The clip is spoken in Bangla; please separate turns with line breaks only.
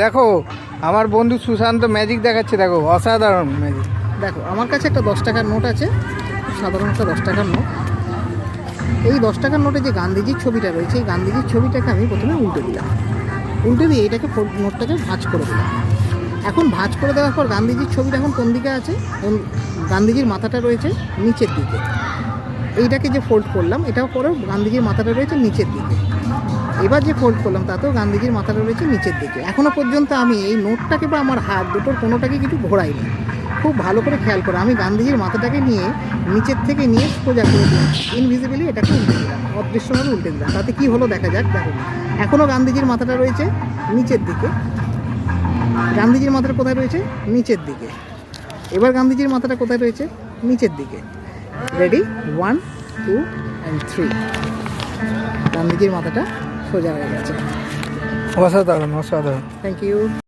দেখো আমার বন্ধু সুশান্ত ম্যাজিক দেখাচ্ছে, দেখো অসাধারণ ম্যাজিক।
দেখো আমার কাছে একটা 10 টাকার নোট আছে, সাধারণ একটা 10 টাকার নোট। এই 10 টাকার নোটে যে গান্ধীজির ছবিটা রয়েছে, এই গান্ধীজির ছবিটাকে আমি প্রথমে উল্টে দিলাম। উল্টে দিয়ে এটাকে নোটটাকে ভাঁজ করে দিলাম। এখন ভাঁজ করে দেওয়ার পর গান্ধীজির ছবিটা এখন কোন দিকে আছে? গান্ধীজির মাথাটা রয়েছে নিচের দিকে। এইটাকে যে ফোল্ড করলাম, এটাও পরেও গান্ধীজির মাথাটা রয়েছে নিচের দিকে। এবার যে ফোল্ড করলাম তাতেও গান্ধীজির মাথাটা রয়েছে নিচের দিকে। এখনও পর্যন্ত আমি এই নোটটাকে বা আমার হাত দুটোর কোনোটাকে কিছু ঘোরাইনি। খুব ভালো করে খেয়াল করে আমি গান্ধীজির মাথাটাকে নিয়ে নিচের থেকে নিয়ে সোজা করে দিলাম, ইনভিজিবলি এটাকে উল্টে দিলাম, অদৃশ্যভাবে উল্টে দিলাম। তাতে কি হলো দেখা যাক। দেখো এখনও গান্ধীজির মাথাটা রয়েছে নিচের দিকে। গান্ধীজির মাথাটা কোথায় রয়েছে? নিচের দিকে। এবার গান্ধীজির মাথাটা কোথায় রয়েছে? নিচের দিকে। রেডি? 1 2 and 3। গান্ধীজির মাথাটা সোজা হয়ে গেছে।
অসাধারণ অসাধারণ।
Thank you.